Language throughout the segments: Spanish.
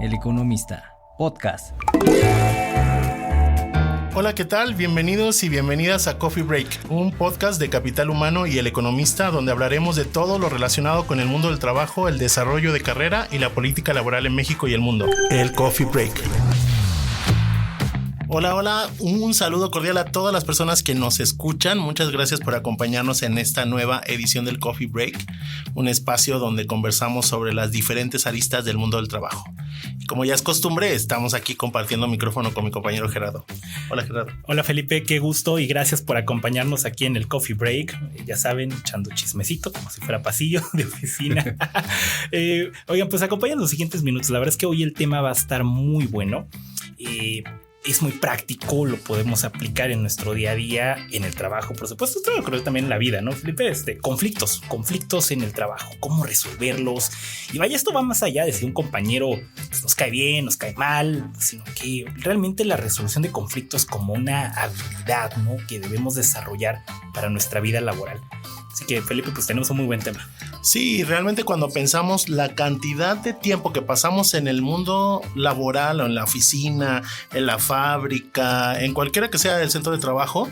El Economista, podcast. Hola, ¿qué tal? Bienvenidos y bienvenidas a Coffee Break, un podcast de Capital Humano y El Economista, donde hablaremos de todo lo relacionado con el mundo del trabajo, el desarrollo de carrera y la política laboral en México y el mundo. El Coffee Break. Hola, un saludo cordial a todas las personas que nos escuchan. Muchas gracias por acompañarnos en esta nueva edición del Coffee Break, un espacio donde conversamos sobre las diferentes aristas del mundo del trabajo. Y como ya es costumbre, estamos aquí compartiendo micrófono con mi compañero Gerardo. Hola, Gerardo. Hola, Felipe, qué gusto y gracias por acompañarnos aquí en el Coffee Break. Ya saben, echando chismecito como si fuera pasillo de oficina. Oigan, pues acompañan los siguientes minutos. La verdad es que hoy el tema va a estar muy bueno. Es muy práctico, lo podemos aplicar en nuestro día a día, en el trabajo, por supuesto, esto lo creo también en la vida, ¿no, Felipe? Conflictos en el trabajo, cómo resolverlos. Y vaya, esto va más allá de si un compañero pues, nos cae bien, nos cae mal, sino que realmente la resolución de conflictos como una habilidad, ¿no?, que debemos desarrollar para nuestra vida laboral. Así que, Felipe, pues tenemos un muy buen tema. Sí, realmente cuando pensamos la cantidad de tiempo que pasamos en el mundo laboral o en la oficina, en la fábrica, en cualquiera que sea el centro de trabajo,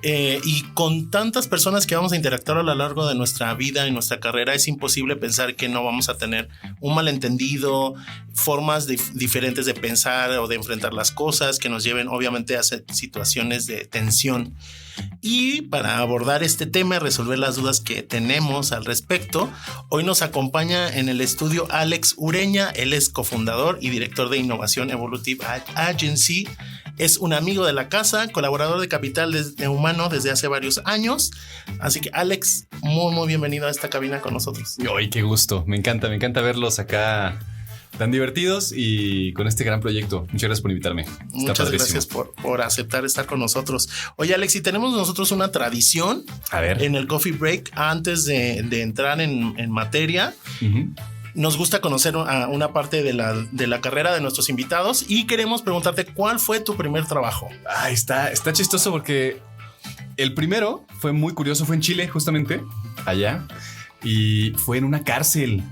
y con tantas personas que vamos a interactuar a lo largo de nuestra vida y nuestra carrera, es imposible pensar que no vamos a tener un malentendido, formas diferentes de pensar o de enfrentar las cosas que nos lleven obviamente a situaciones de tensión. Y para abordar este tema y resolver las dudas que tenemos al respecto, hoy nos acompaña en el estudio Alex Ureña. Él es cofundador y director de innovación Evolutive Agency. Es un amigo de la casa, colaborador de Capital Humano desde hace varios años. Así que, Alex, muy bienvenido a esta cabina con nosotros. ¡Ay, qué gusto! Me encanta verlos acá tan divertidos y con este gran proyecto. Muchas gracias por invitarme. Muchas gracias por aceptar estar con nosotros. Oye, Alex, y tenemos nosotros una tradición en el Coffee Break antes de entrar en materia. Uh-huh. Nos gusta conocer una parte de la carrera de nuestros invitados y queremos preguntarte cuál fue tu primer trabajo. Está chistoso porque el primero fue muy curioso, fue en Chile justamente, allá, y fue en una cárcel.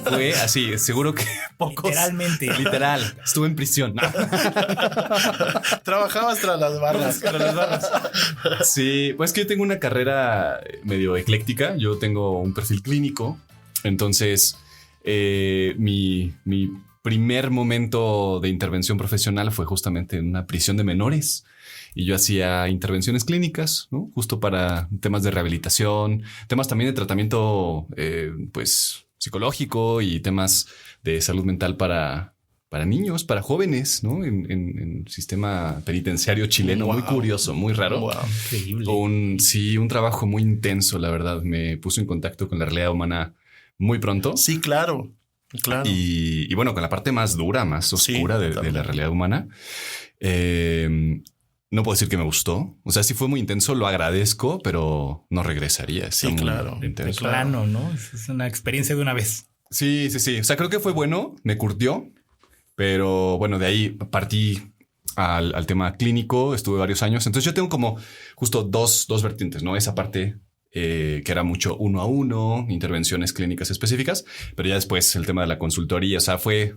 Fue así, seguro que pocos. Literal, estuve en prisión. No. Trabajabas tras las barras. Sí, pues que yo tengo una carrera medio ecléctica, yo tengo un perfil clínico. Entonces, mi primer momento de intervención profesional fue justamente en una prisión de menores y yo hacía intervenciones clínicas, ¿no? Justo para temas de rehabilitación, temas también de tratamiento pues psicológico y temas de salud mental para niños, para jóvenes, ¿no? En sistema penitenciario chileno. Wow. Muy curioso, muy raro. Wow. Increíble. Un trabajo muy intenso, la verdad. Me puso en contacto con la realidad humana muy pronto. Sí, claro. Y bueno, con la parte más dura, más oscura de la realidad humana. No puedo decir que me gustó. O sea, sí fue muy intenso, lo agradezco, pero no regresaría. Sí, claro. De plano, ¿no? Es una experiencia de una vez. Sí. O sea, creo que fue bueno, me curtió, pero bueno, de ahí partí al tema clínico, estuve varios años. Entonces yo tengo como justo dos vertientes, ¿no? Esa parte que era mucho 1 a 1, intervenciones clínicas específicas, pero ya después el tema de la consultoría, o sea, fue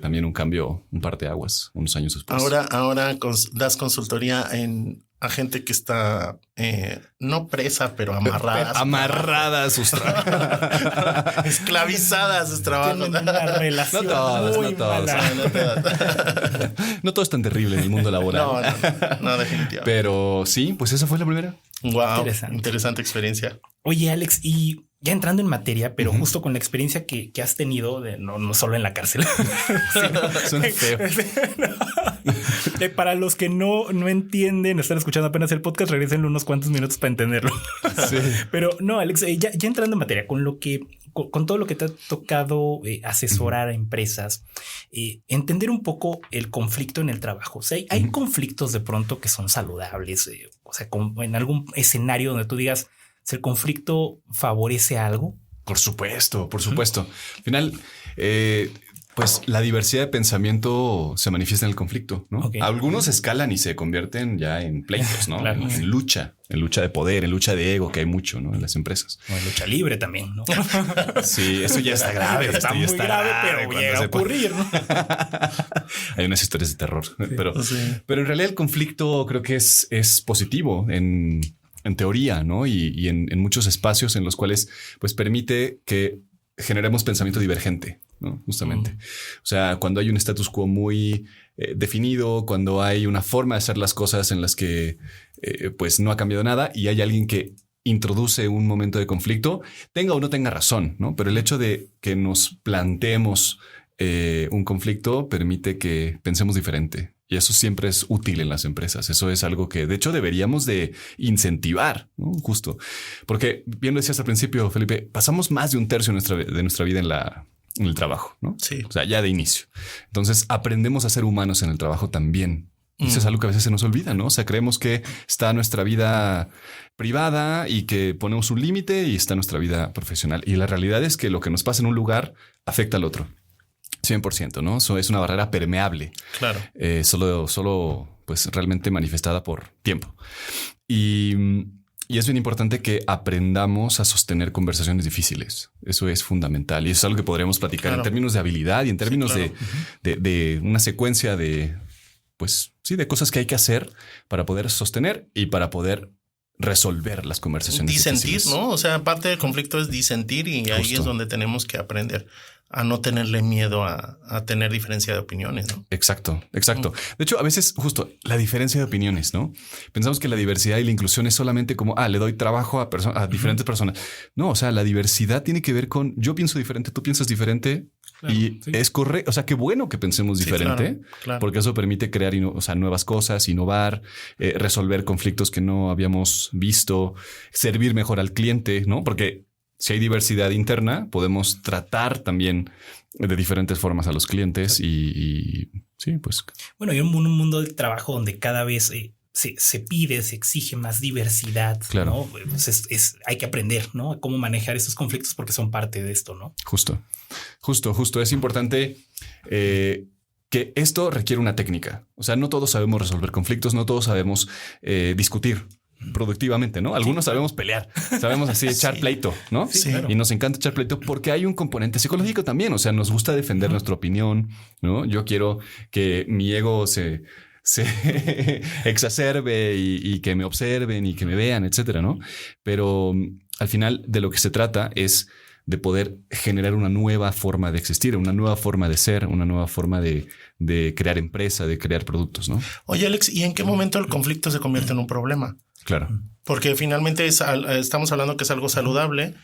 también un cambio, un parteaguas, unos años después. Ahora das consultoría a gente que está no presa, pero amarrada a sus trabajos. Esclavizada a sus trabajos. Tienen una relación no todos. No todo es tan terrible en el mundo laboral. No, definitivamente. Pero sí, pues esa fue la primera. Wow, interesante experiencia. Oye, Alex, y ya entrando en materia, pero justo con la experiencia que has tenido, no solo en la cárcel. Suena feo. Para los que no entienden, están escuchando apenas el podcast, regrésenle unos cuantos minutos para entenderlo. Sí. Pero no, Alex, ya entrando en materia, con todo lo que te ha tocado asesorar a empresas, entender un poco el conflicto en el trabajo. O sea, hay conflictos de pronto que son saludables, o sea, en algún escenario donde tú digas, si el conflicto favorece algo. Por supuesto. Al final, Pues la diversidad de pensamiento se manifiesta en el conflicto, ¿no? Ok. Algunos escalan y se convierten ya en pleitos, ¿no? Claro. En lucha de poder, en lucha de ego, que hay mucho, ¿no? En las empresas. O en lucha libre también, ¿no? Sí, eso ya está grave. Está esto ya muy está grave, pero cuando llega a se pone- ocurrir, ¿no? Hay unas historias de terror, pero Sí. Pero en realidad el conflicto creo que es positivo en teoría, ¿no? Y en muchos espacios en los cuales pues permite que generemos pensamiento divergente, ¿no? Justamente. O sea, cuando hay un status quo muy definido, cuando hay una forma de hacer las cosas en las que pues no ha cambiado nada y hay alguien que introduce un momento de conflicto, tenga o no tenga razón, ¿no? Pero el hecho de que nos planteemos un conflicto permite que pensemos diferente. Y eso siempre es útil en las empresas. Eso es algo que de hecho deberíamos de incentivar, ¿no? Justo. Porque bien lo decías al principio, Felipe, pasamos más de un tercio de nuestra vida en el trabajo, ¿no? Sí. O sea, ya de inicio. Entonces aprendemos a ser humanos en el trabajo también. Y eso es algo que a veces se nos olvida, ¿no? O sea, creemos que está nuestra vida privada y que ponemos un límite y está nuestra vida profesional. Y la realidad es que lo que nos pasa en un lugar afecta al otro. 100%, ¿no? Eso es una barrera permeable. Claro. Solo, pues realmente manifestada por tiempo. Y es bien importante que aprendamos a sostener conversaciones difíciles. Eso es fundamental. Y eso es algo que podremos platicar Claro. en términos de habilidad y en términos claro. de una secuencia de, pues sí, de cosas que hay que hacer para poder sostener y para poder resolver las conversaciones Disentir, difíciles. ¿no? O sea, parte del conflicto es disentir y ahí Justo. es donde tenemos que aprender a no tenerle miedo a tener diferencia de opiniones, ¿no? Exacto. De hecho, a veces justo la diferencia de opiniones, ¿no? Pensamos que la diversidad y la inclusión es solamente como, le doy trabajo a diferentes personas. No, o sea, la diversidad tiene que ver con yo pienso diferente, tú piensas diferente Claro, y sí. es correcto. O sea, qué bueno que pensemos Sí, diferente, claro. porque eso permite crear nuevas cosas, innovar, resolver conflictos que no habíamos visto, servir mejor al cliente, ¿no? Porque si hay diversidad interna, podemos tratar también de diferentes formas a los clientes y sí, pues Bueno, y un mundo del trabajo donde cada vez se pide, se exige más diversidad. Claro. ¿no? Pues hay que aprender, ¿no? A cómo manejar esos conflictos porque son parte de esto, ¿no? justo. Es importante que esto requiere una técnica. O sea, no todos sabemos resolver conflictos, no todos sabemos discutir productivamente, ¿no? Algunos sabemos pelear, sabemos así echar pleito, ¿no? Sí, claro. Y nos encanta echar pleito porque hay un componente psicológico también. O sea, nos gusta defender nuestra opinión, ¿no? Yo quiero que mi ego se exacerbe y que me observen y que me vean, etcétera, ¿no? Pero al final de lo que se trata es de poder generar una nueva forma de existir, una nueva forma de ser, una nueva forma de crear empresa, de crear productos, ¿no? Oye, Alex, ¿y en qué momento el conflicto se convierte en un problema? Claro. Porque finalmente estamos hablando que es algo saludable,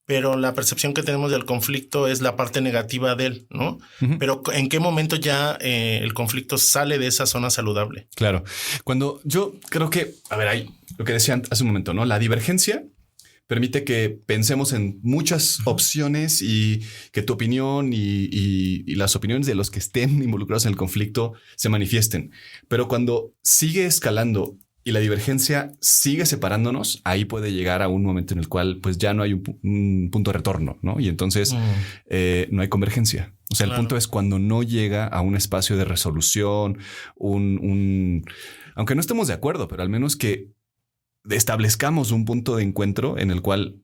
pero la percepción que tenemos del conflicto es la parte negativa de él, ¿no? Ujú. Pero ¿en qué momento ya el conflicto sale de esa zona saludable? Claro. Cuando yo creo que, a ver, hay lo que decía hace un momento, ¿no? La divergencia permite que pensemos en muchas opciones y que tu opinión y las opiniones de los que estén involucrados en el conflicto se manifiesten. Pero cuando sigue escalando y la divergencia sigue separándonos, ahí puede llegar a un momento en el cual pues ya no hay un punto de retorno, ¿no? Y entonces no hay convergencia. O sea, Claro. el punto es cuando no llega a un espacio de resolución, aunque no estemos de acuerdo, pero al menos que establezcamos un punto de encuentro en el cual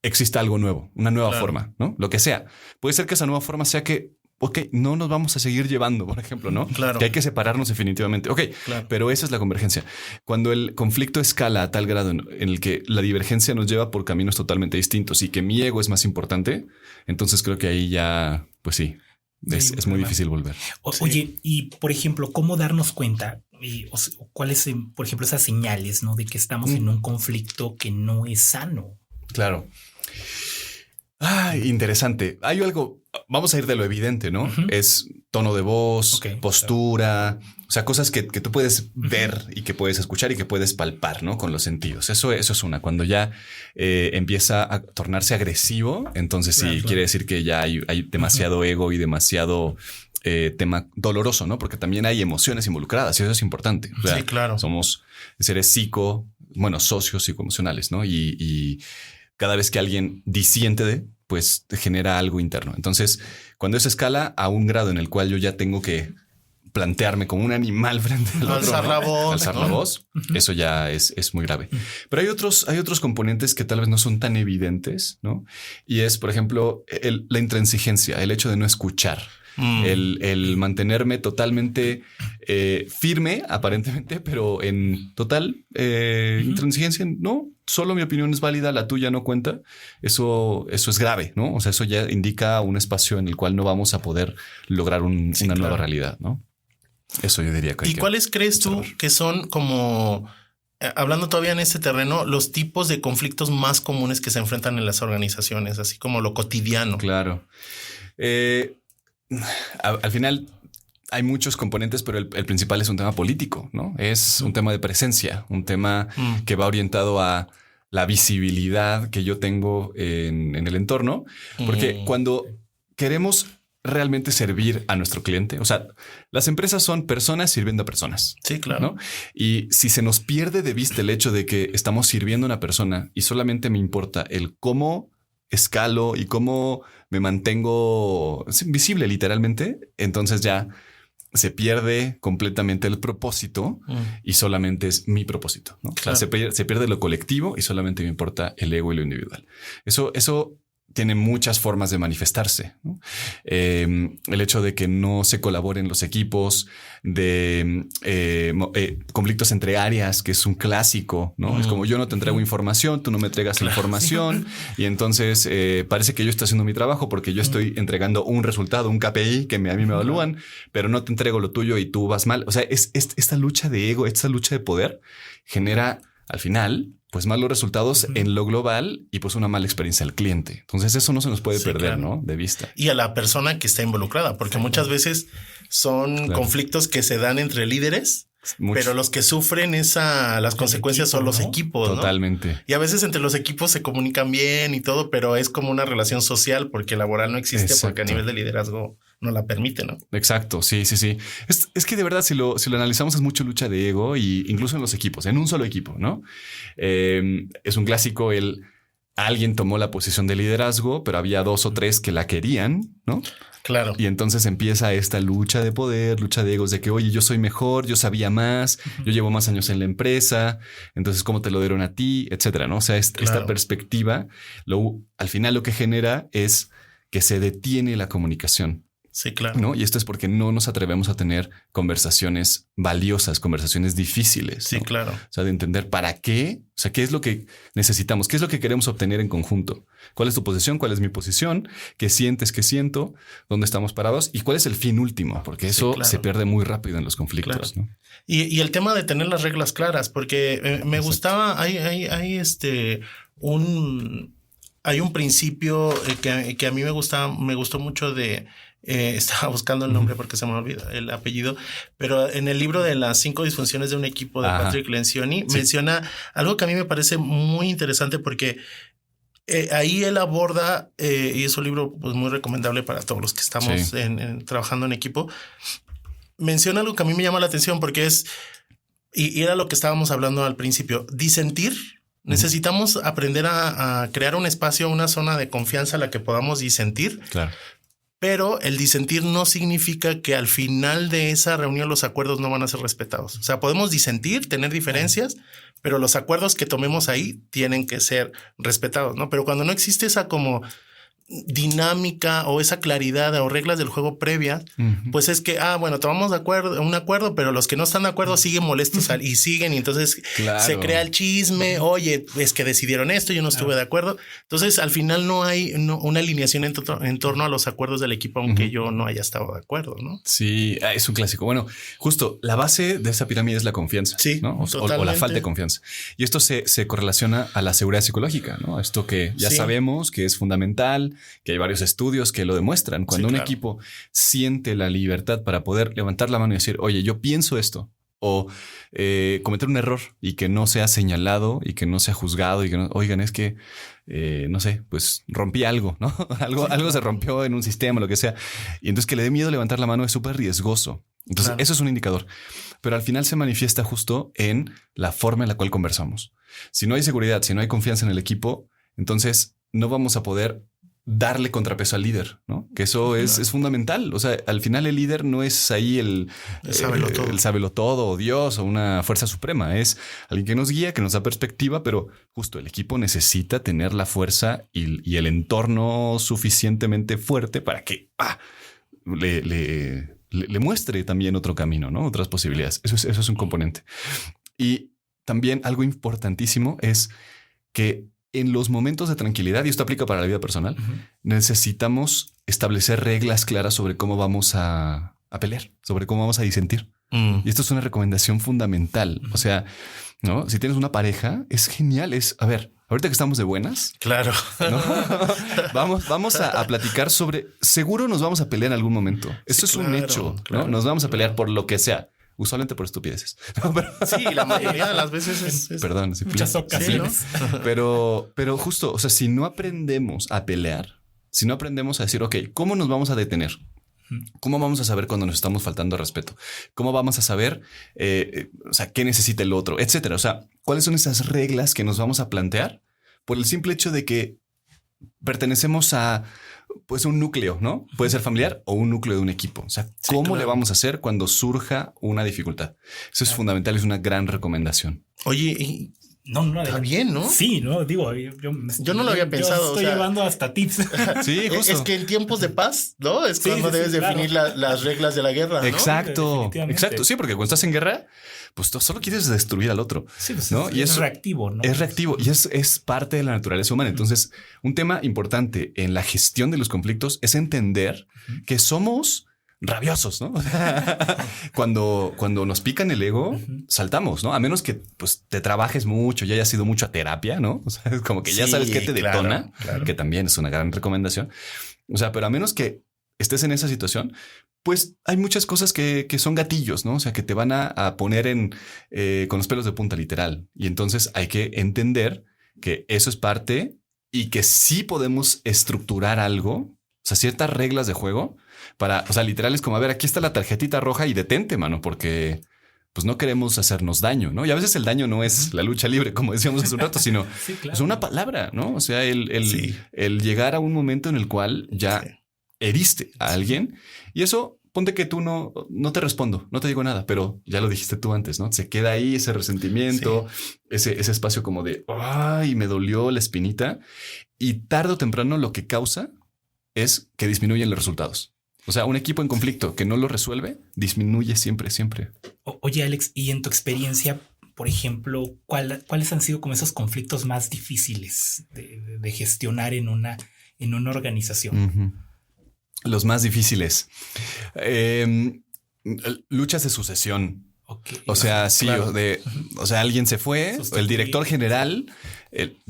exista algo nuevo, una nueva Claro. forma, ¿no? Lo que sea. Puede ser que esa nueva forma sea que, ok, no nos vamos a seguir llevando, por ejemplo, ¿no? Claro. Que hay que separarnos definitivamente. Ok, Claro. pero esa es la convergencia. Cuando el conflicto escala a tal grado en el que la divergencia nos lleva por caminos totalmente distintos y que mi ego es más importante, entonces creo que ahí ya, pues sí, es muy difícil volver. Sí. Oye, y por ejemplo, ¿cómo darnos cuenta? ¿Cuáles, por ejemplo, esas señales, ¿no? De que estamos en un conflicto que no es sano. Claro. Interesante. Hay algo, vamos a ir de lo evidente, ¿no? Ujú. Es tono de voz, Ok, postura, o sea, cosas que tú puedes ver y que puedes escuchar y que puedes palpar, ¿no? Con los sentidos. Eso es una. Cuando ya empieza a tornarse agresivo, entonces sí, Claro. quiere decir que ya hay demasiado ego y demasiado tema doloroso, ¿no? Porque también hay emociones involucradas y eso es importante. O sea, Sí, claro. somos seres socios psicoemocionales, ¿no? Y cada vez que alguien disiente pues genera algo interno. Entonces, cuando eso escala a un grado en el cual yo ya tengo que plantearme como un animal frente al otro, Alzar la voz. Alzar la voz, eso ya es muy grave. Pero hay otros componentes que tal vez no son tan evidentes, ¿no? Y es, por ejemplo, la intransigencia, el hecho de no escuchar. El mantenerme totalmente firme, aparentemente, pero en total intransigencia. No, solo mi opinión es válida, la tuya no cuenta. Eso es grave, ¿no? O sea, eso ya indica un espacio en el cual no vamos a poder lograr una nueva realidad, ¿no? Eso yo diría que ¿Y cuáles crees tú que son como, hablando todavía en este terreno, los tipos de conflictos más comunes que se enfrentan en las organizaciones, así como lo cotidiano? Claro. Al final hay muchos componentes, pero el principal es un tema político, ¿no? Es un tema de presencia, un tema que va orientado a la visibilidad que yo tengo en el entorno, porque cuando queremos realmente servir a nuestro cliente, o sea, las empresas son personas sirviendo a personas. Sí, claro. ¿No? Y si se nos pierde de vista el hecho de que estamos sirviendo a una persona y solamente me importa el cómo escalo y cómo me mantengo visible literalmente, entonces ya se pierde completamente el propósito y solamente es mi propósito, ¿no? Claro. O sea, se pierde lo colectivo y solamente me importa el ego y lo individual. Eso tiene muchas formas de manifestarse, ¿no? El hecho de que no se colaboren los equipos, de conflictos entre áreas, que es un clásico, ¿no? Es como yo no te entrego información, tú no me entregas información y entonces parece que yo estoy haciendo mi trabajo porque yo estoy entregando un resultado, un KPI que a mí me evalúan, pero no te entrego lo tuyo y tú vas mal. O sea, esta lucha de ego, esta lucha de poder genera al final pues malos resultados en lo global y pues una mala experiencia al cliente. Entonces eso no se nos puede perder, claro, ¿no? De vista. Y a la persona que está involucrada, porque muchas veces son conflictos que se dan entre líderes, pero los que sufren las consecuencias son los equipos, ¿no? Totalmente. Y a veces entre los equipos se comunican bien y todo, pero es como una relación social porque laboral no existe. Exacto. Porque a nivel de liderazgo no la permite, ¿no? Exacto, sí. Es que de verdad, si lo analizamos, es mucho lucha de ego y incluso en los equipos, en un solo equipo, ¿no? Es un clásico alguien tomó la posición de liderazgo, pero había 2 o 3 que la querían, ¿no? Claro. Y entonces empieza esta lucha de poder, lucha de egos de que, oye, yo soy mejor, yo sabía más, yo llevo más años en la empresa, entonces cómo te lo dieron a ti, etcétera, ¿no? O sea, esta perspectiva, al final lo que genera es que se detiene la comunicación. Sí, claro. ¿No? Y esto es porque no nos atrevemos a tener conversaciones valiosas, conversaciones difíciles. Sí, ¿no? claro. O sea, de entender para qué, o sea, qué es lo que necesitamos, qué es lo que queremos obtener en conjunto. ¿Cuál es tu posición? ¿Cuál es mi posición? ¿Qué sientes? ¿Qué siento? ¿Dónde estamos parados? ¿Y cuál es el fin último? Porque eso se pierde muy rápido en los conflictos. Claro. ¿No? Y el tema de tener las reglas claras, porque me gustaba, hay un principio que a mí me gustó mucho de... estaba buscando el nombre porque se me olvidó el apellido, pero en el libro de las 5 disfunciones de un equipo de Patrick Lencioni menciona algo que a mí me parece muy interesante porque ahí él aborda, y es un libro pues, muy recomendable para todos los que estamos trabajando en equipo, menciona algo que a mí me llama la atención porque y era lo que estábamos hablando al principio, disentir. Necesitamos aprender a crear un espacio, una zona de confianza a la que podamos disentir. Claro. Pero el disentir no significa que al final de esa reunión los acuerdos no van a ser respetados. O sea, podemos disentir, tener diferencias, pero los acuerdos que tomemos ahí tienen que ser respetados, ¿no? Pero cuando no existe esa como dinámica o esa claridad o reglas del juego previa, pues es que, bueno, tomamos un acuerdo, pero los que no están de acuerdo siguen molestos y siguen y entonces se crea el chisme, oye, es que decidieron esto, yo no estuve de acuerdo. Entonces al final no hay una alineación en torno a los acuerdos del equipo, aunque yo no haya estado de acuerdo, ¿no? Sí, es un clásico. Bueno, justo la base de esa pirámide es la confianza, sí, ¿no? O la falta de confianza. Y esto se correlaciona a la seguridad psicológica, ¿no? Esto que ya sabemos que es fundamental, que hay varios estudios que lo demuestran. Cuando un equipo siente la libertad para poder levantar la mano y decir, oye, yo pienso esto, o cometer un error y que no sea señalado y que no sea juzgado y que no, oigan, es que no sé, pues rompí algo, ¿no? algo se rompió en un sistema, lo que sea. Y entonces que le dé miedo levantar la mano es súper riesgoso. Entonces eso es un indicador. Pero al final se manifiesta justo en la forma en la cual conversamos. Si no hay seguridad, si no hay confianza en el equipo, entonces no vamos a poder darle contrapeso al líder, ¿no? Que eso es fundamental. O sea, al final el líder no es ahí el sábelo todo o Dios o una fuerza suprema. Es alguien que nos guía, que nos da perspectiva, pero justo el equipo necesita tener la fuerza y el entorno suficientemente fuerte para que le muestre también otro camino, ¿no? Otras posibilidades. Eso es un componente. Y también algo importantísimo es que en los momentos de tranquilidad, y esto aplica para la vida personal, necesitamos establecer reglas claras sobre cómo vamos a pelear, sobre cómo vamos a disentir. Y esto es una recomendación fundamental. O sea, ¿no? Si tienes una pareja, es genial. A ver, ahorita que estamos de buenas. Claro. ¿No? vamos a platicar sobre... Seguro nos vamos a pelear en algún momento. Esto es un hecho. Claro, ¿no? Nos vamos a pelear por lo que sea. Usualmente por estupideces. No, pero... Sí, la mayoría de las veces es... Perdón. Muchas ocasiones. Sí, ¿no? Pero justo, o sea, si no aprendemos a pelear, si no aprendemos a decir, ok, ¿cómo nos vamos a detener? ¿Cómo vamos a saber cuando nos estamos faltando al respeto? ¿Cómo vamos a saber, o sea, qué necesita el otro, etcétera? O sea, ¿cuáles son esas reglas que nos vamos a plantear por el simple hecho de que pertenecemos a pues un núcleo, ¿no? Puede ser familiar o un núcleo de un equipo. O sea, ¿cómo le vamos a hacer cuando surja una dificultad? Eso es fundamental, es una gran recomendación. Oye, y está bien, ¿no? Sí, no digo, yo no lo había pensado. Estoy llevando hasta tips. Sí, justo. Es que en tiempos de paz, ¿no? Es cuando debes definir las reglas de la guerra, ¿no? Exacto. Sí, porque cuando estás en guerra, pues tú solo quieres destruir al otro. Sí, pues ¿no? es reactivo, ¿no? Es reactivo y es parte de la naturaleza humana. Entonces, un tema importante en la gestión de los conflictos es entender que somos rabiosos, ¿no? cuando nos pican el ego, saltamos, ¿no? A menos que pues te trabajes mucho y hayas ido mucho a terapia, ¿no? O sea, es como que ya sabes qué te detona, que también es una gran recomendación. O sea, pero a menos que estés en esa situación, pues hay muchas cosas que son gatillos, ¿no? O sea, que te van a poner con los pelos de punta, literal. Y entonces hay que entender que eso es parte y que sí podemos estructurar algo, o sea, ciertas reglas de juego para, o sea, literal es como, a ver, aquí está la tarjetita roja y detente, mano, porque pues no queremos hacernos daño, ¿no? Y a veces el daño no es la lucha libre, como decíamos hace un rato, sino es una palabra, ¿no? O sea, el llegar a un momento en el cual ya heriste a alguien y eso, ponte que tú no te respondo, no te digo nada, pero ya lo dijiste tú antes, ¿no? Se queda ahí ese resentimiento, ese espacio como de, ay, me dolió la espinita y tarde o temprano lo que causa es que disminuyen los resultados. O sea, un equipo en conflicto que no lo resuelve, disminuye siempre. Oye, Alex, y en tu experiencia, por ejemplo, ¿cuáles han sido como esos conflictos más difíciles de gestionar en una organización? Los más difíciles. Luchas de sucesión. Okay. O sea, sí, o sea, alguien se fue, el director general,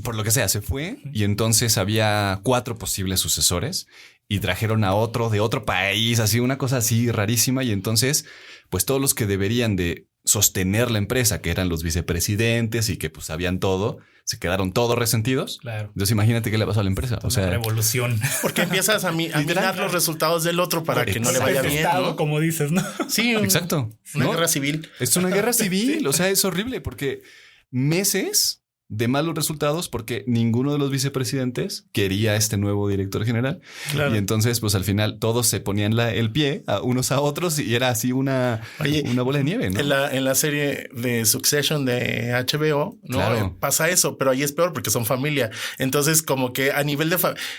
por lo que sea, se fue y entonces había 4 posibles sucesores y trajeron a otro de otro país, así una cosa así rarísima. Y entonces, pues todos los que deberían de sostener la empresa, que eran los vicepresidentes y que pues sabían todo, se quedaron todos resentidos. Claro. Entonces imagínate qué le pasó a la empresa. O sea, revolución. Porque empiezas a mirar los resultados del otro para que no le vaya bien, ¿no? Como dices, ¿no? Sí, exacto. Una guerra civil. Es una guerra civil. O sea, es horrible porque meses de malos resultados porque ninguno de los vicepresidentes quería este nuevo director general. Claro. Y entonces, pues al final todos se ponían el pie a unos a otros y era así una bola de nieve, ¿no? En la serie de Succession de HBO, ¿no? Claro. Pasa eso, pero ahí es peor porque son familia. Entonces, como que a nivel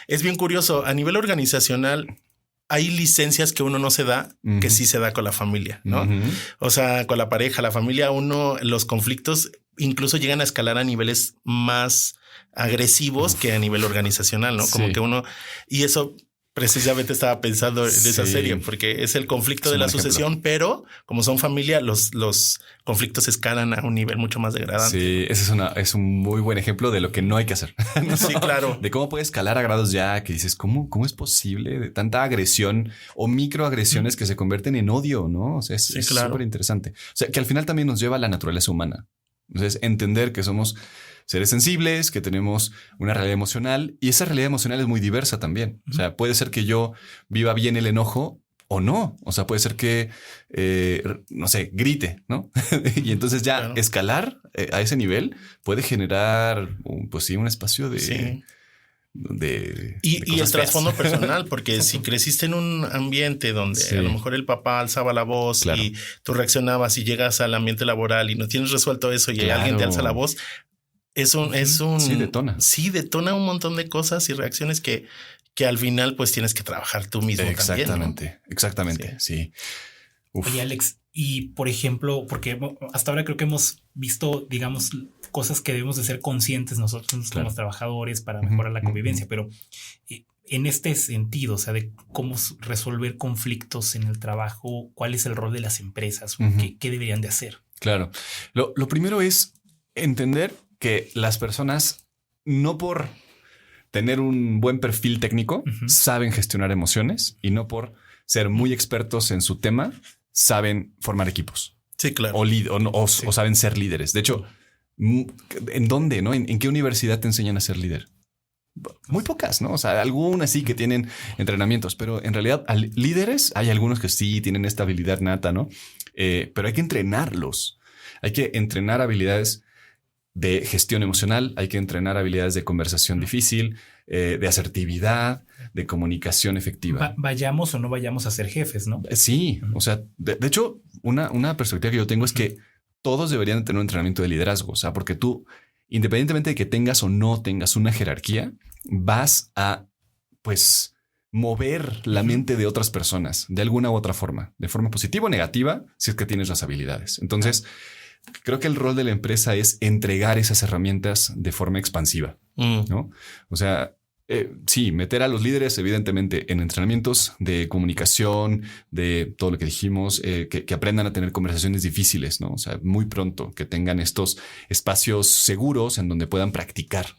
es bien curioso, a nivel organizacional hay licencias que uno no se da, que sí se da con la familia, ¿no? O sea, con la pareja, la familia, los conflictos incluso llegan a escalar a niveles más agresivos que a nivel organizacional, ¿no? Como que y eso precisamente estaba pensando en esa serie, porque es el conflicto de la sucesión, pero como son familia, los conflictos escalan a un nivel mucho más degradante. Sí, ese es un muy buen ejemplo de lo que no hay que hacer. ¿No? Sí, claro. De cómo puede escalar a grados ya que dices, ¿cómo es posible de tanta agresión o microagresiones que se convierten en odio, ¿no? O sea, es súper interesante. O sea, que al final también nos lleva a la naturaleza humana. Entonces, entender que somos seres sensibles, que tenemos una realidad emocional y esa realidad emocional es muy diversa también. O sea, puede ser que yo viva bien el enojo o no. O sea, puede ser que, no sé, grite, ¿no? Y entonces ya escalar a ese nivel puede generar, pues sí, un espacio Y el cosas feas. trasfondo personal, porque si creciste en un ambiente donde Sí. a lo mejor el papá alzaba la voz Claro. y tú reaccionabas y llegas al ambiente laboral y no tienes resuelto eso y Claro. alguien te alza la voz, es un Sí, detona. Sí, detona un montón de cosas y reacciones que al final pues tienes que trabajar tú mismo también, ¿no? Exactamente. Sí. Uf. Oye, Alex, y por ejemplo, porque hasta ahora creo que hemos visto, digamos, cosas que debemos de ser conscientes nosotros Claro. como trabajadores para mejorar la convivencia, pero en este sentido, o sea, de cómo resolver conflictos en el trabajo, cuál es el rol de las empresas, qué deberían de hacer. Claro. Lo primero es entender que las personas, no por tener un buen perfil técnico, saben gestionar emociones, y no por ser muy expertos en su tema, saben formar equipos. Sí, claro. O saben ser líderes. De hecho, ¿en dónde? ¿No? ¿En qué universidad te enseñan a ser líder? Muy pocas, ¿no? O sea, algunas sí que tienen entrenamientos, pero en realidad líderes hay algunos que sí tienen esta habilidad nata, ¿no? Pero hay que entrenarlos. Hay que entrenar habilidades de gestión emocional, hay que entrenar habilidades de conversación difícil, de asertividad, de comunicación efectiva. Vayamos o no vayamos a ser jefes, ¿no? Sí, o sea, de hecho, una perspectiva que yo tengo es que todos deberían tener un entrenamiento de liderazgo, o sea, porque tú, independientemente de que tengas o no tengas una jerarquía, vas a, pues, mover la mente de otras personas de alguna u otra forma, de forma positiva o negativa, si es que tienes las habilidades. Entonces, creo que el rol de la empresa es entregar esas herramientas de forma expansiva, ¿no? O sea, sí, meter a los líderes, evidentemente, en entrenamientos de comunicación, de todo lo que dijimos, que aprendan a tener conversaciones difíciles, ¿no? O sea, muy pronto, que tengan estos espacios seguros en donde puedan practicar.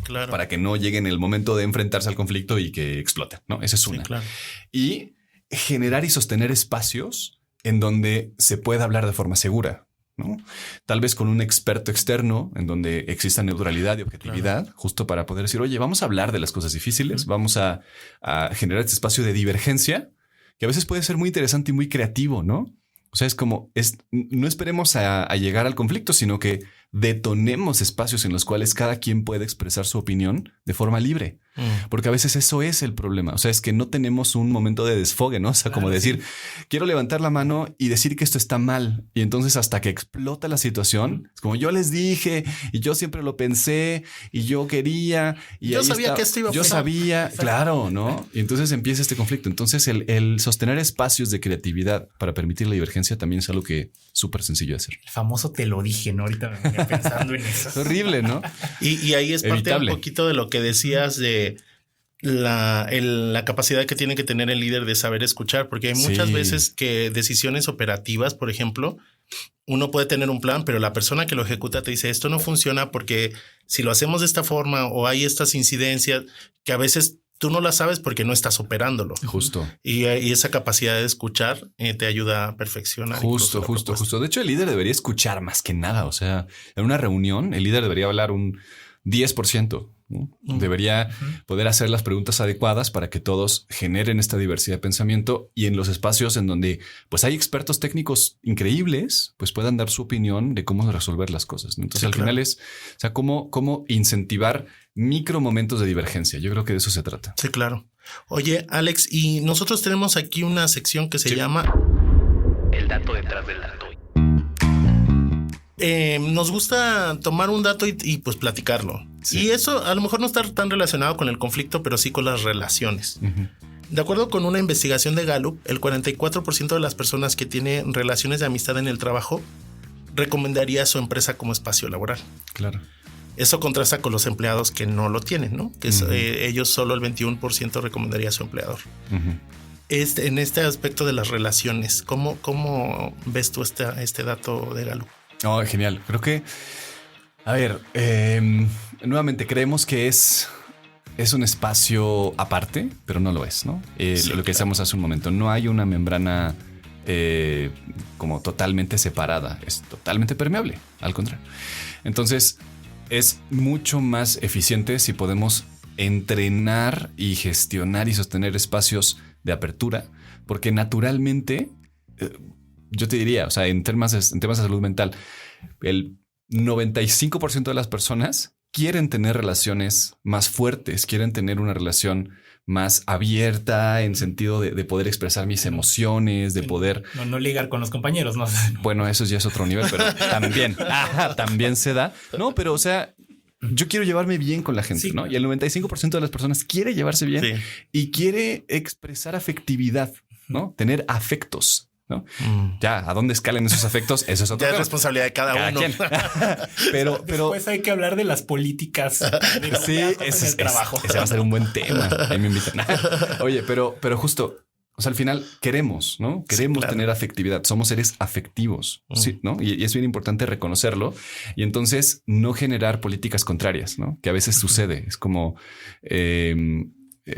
Claro. Para que no lleguen el momento de enfrentarse al conflicto y que exploten, ¿no? Esa es una. Sí, claro. Y generar y sostener espacios en donde se pueda hablar de forma segura, ¿no? Tal vez con un experto externo en donde exista neutralidad y objetividad, justo para poder decir, oye, vamos a hablar de las cosas difíciles, vamos a generar este espacio de divergencia, que a veces puede ser muy interesante y muy creativo, ¿no? O sea, no esperemos a llegar al conflicto, sino que detonemos espacios en los cuales cada quien puede expresar su opinión de forma libre. Porque a veces eso es el problema. O sea, es que no tenemos un momento de desfogue, ¿no? O sea, como decir, quiero levantar la mano y decir que esto está mal. Y entonces hasta que explota la situación, es como yo les dije y yo siempre lo pensé y yo quería. Y yo sabía que esto iba a pasar. Yo sabía, claro, ¿no? Y entonces empieza este conflicto. Entonces el sostener espacios de creatividad para permitir la divergencia también es algo que súper sencillo de hacer. El famoso te lo dije, ¿no? Ahorita me venía pensando en eso. Es horrible, ¿no? Y ahí es parte Evitable. un poquito de lo que decías de la capacidad que tiene que tener el líder de saber escuchar, porque hay muchas Sí. veces que decisiones operativas, por ejemplo, uno puede tener un plan, pero la persona que lo ejecuta te dice esto no funciona porque si lo hacemos de esta forma o hay estas incidencias que a veces tú no las sabes porque no estás operándolo. Justo. Y esa capacidad de escuchar te ayuda a perfeccionar. Justo. De hecho, el líder debería escuchar más que nada. O sea, en una reunión, el líder debería hablar un 10%. ¿no? Debería poder hacer las preguntas adecuadas para que todos generen esta diversidad de pensamiento y en los espacios en donde pues hay expertos técnicos increíbles, pues puedan dar su opinión de cómo resolver las cosas. ¿no? Entonces, Sí, al claro. final es, o sea, cómo incentivar micro momentos de divergencia. Yo creo que de eso se trata. Sí, claro. Oye, Alex, y nosotros tenemos aquí una sección que se llama El dato detrás del dato. nos gusta tomar un dato y pues platicarlo. Sí. Y eso a lo mejor no está tan relacionado con el conflicto, pero sí con las relaciones. De acuerdo con una investigación de Gallup, el 44% de las personas que tienen relaciones de amistad en el trabajo recomendaría a su empresa como espacio laboral. Claro. Eso contrasta con los empleados que no lo tienen, ¿no? Que ellos solo el 21% recomendaría a su empleador. En este aspecto de las relaciones, ¿cómo ves tú este dato de Gallup? Oh, genial. Creo que, a ver, nuevamente creemos que es un espacio aparte, pero no lo es, ¿no? Sí, lo que decíamos hace un momento, no hay una membrana como totalmente separada, es totalmente permeable, al contrario. Entonces, es mucho más eficiente si podemos entrenar y gestionar y sostener espacios de apertura, porque naturalmente, yo te diría, o sea, en temas de salud mental, el 95% de las personas quieren tener relaciones más fuertes, quieren tener una relación más abierta en sentido de poder expresar mis emociones, de poder... No ligar con los compañeros, ¿no? Bueno, eso ya es otro nivel, pero también se da. No, pero o sea, yo quiero llevarme bien con la gente, ¿no? Y el 95% de las personas quiere llevarse bien y quiere expresar afectividad, ¿no? Tener afectos. ¿no? Ya, ¿a dónde escalen esos afectos? Eso es otro tema. Es responsabilidad de cada uno. Quien. pero después hay que hablar de las políticas de ese trabajo. Ese va a ser un buen tema. Ahí me invitan. Oye, pero justo, o sea, al final queremos, ¿no? Queremos tener afectividad. Somos seres afectivos, ¿sí? ¿No? Y es bien importante reconocerlo y entonces no generar políticas contrarias, ¿no? Que a veces sucede. Es como,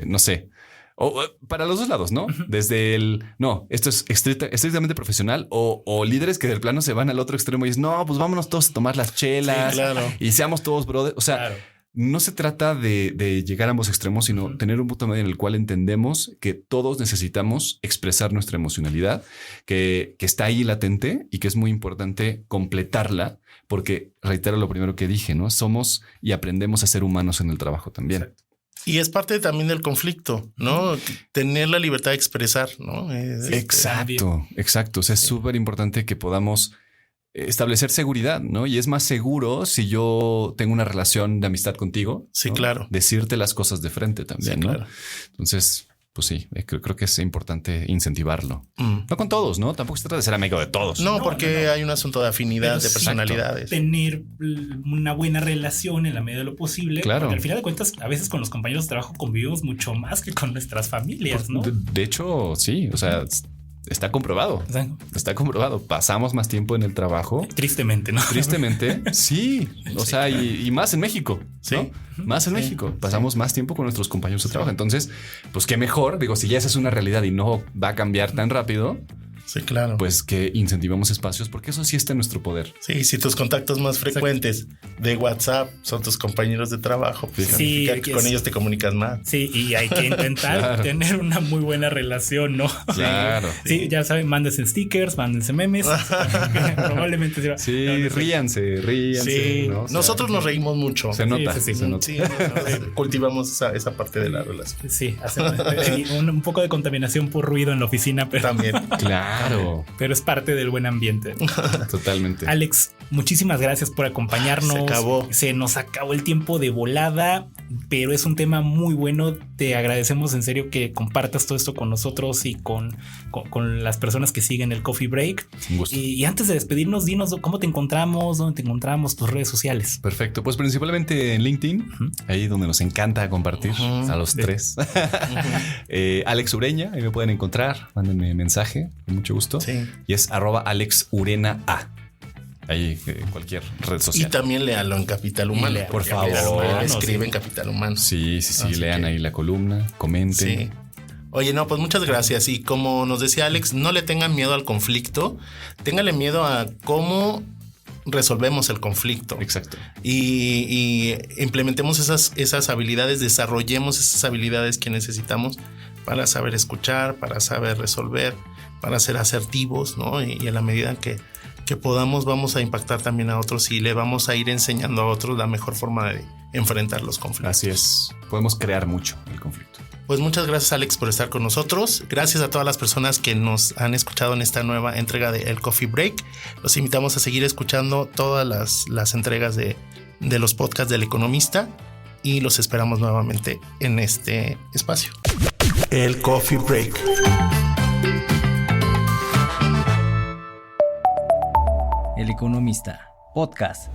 no sé. O para los dos lados, ¿no? Desde el no, esto es estrictamente profesional o líderes que del plano se van al otro extremo y es no, pues vámonos todos a tomar las chelas y seamos todos brothers. O sea, no se trata de llegar a ambos extremos, sino tener un punto medio en el cual entendemos que todos necesitamos expresar nuestra emocionalidad, que está ahí latente y que es muy importante completarla, porque reitero lo primero que dije, ¿no? Somos y aprendemos a ser humanos en el trabajo también. Exacto. Y es parte también del conflicto, ¿no? Tener la libertad de expresar, ¿no? Exacto. O sea, es súper importante que podamos establecer seguridad, ¿no? Y es más seguro si yo tengo una relación de amistad contigo. Sí, ¿no? claro. Decirte las cosas de frente también, ¿no? Claro. Entonces, pues sí, creo que es importante incentivarlo. No con todos, ¿no? Tampoco se trata de ser amigo de todos. No, porque hay un asunto de afinidad, de personalidades. Tener una buena relación en la medida de lo posible. Claro. Porque al final de cuentas, a veces con los compañeros de trabajo convivimos mucho más que con nuestras familias, ¿no? De hecho, sí. O sea, está comprobado. Está comprobado. Pasamos más tiempo en el trabajo. Tristemente, ¿no? Tristemente. Sí. O sea, y más en México. Sí. ¿no? Más en México. Pasamos más tiempo con nuestros compañeros de trabajo. Entonces, pues qué mejor. Digo, si ya esa es una realidad y no va a cambiar tan rápido. Sí, claro. Pues que incentivemos espacios, porque eso sí está en nuestro poder. Sí, si tus contactos más frecuentes de WhatsApp son tus compañeros de trabajo, pues significa que con ellos te comunicas más. Sí, y hay que intentar tener una muy buena relación, ¿no? Claro. Sí, ya saben, mándense stickers, mándense memes. Probablemente se va. Sí, ríanse. Sí, ¿no? O sea, nosotros nos reímos mucho. Se nota. Se nota. Sí, cultivamos esa parte de la relación. Sí, hacemos un poco de contaminación por ruido en la oficina, pero también. Claro. Pero es parte del buen ambiente. Totalmente. Alex, muchísimas gracias por acompañarnos. Se nos acabó el tiempo de volada, pero es un tema muy bueno. Te agradecemos en serio que compartas todo esto con nosotros y con las personas que siguen el Coffee Break. Un gusto. Y antes de despedirnos, dinos cómo te encontramos, dónde te encontramos, tus redes sociales. Perfecto. Pues principalmente en LinkedIn, ahí donde nos encanta compartir a los tres. Alex Ureña, ahí me pueden encontrar. Mándenme mensaje. Con mucho gusto. Sí. Y es @AlexUrena A. Ahí cualquier red social. Y también léalo en Capital Humano. Por favor. Escribe en Capital Humano. Sí. Lean ahí la columna, comenten. Sí. Oye, no, pues muchas gracias. Y como nos decía Alex, no le tengan miedo al conflicto. Téngale miedo a cómo resolvemos el conflicto. Exacto. Y implementemos esas habilidades, desarrollemos esas habilidades que necesitamos para saber escuchar, para saber resolver, para ser asertivos, ¿no? Y en la medida que podamos, vamos a impactar también a otros y le vamos a ir enseñando a otros la mejor forma de enfrentar los conflictos. Así es. Podemos crear mucho el conflicto. Pues muchas gracias, Alex, por estar con nosotros. Gracias a todas las personas que nos han escuchado en esta nueva entrega de El Coffee Break. Los invitamos a seguir escuchando todas las entregas de los podcasts del Economista y los esperamos nuevamente en este espacio. El Coffee Break. El Economista, podcast.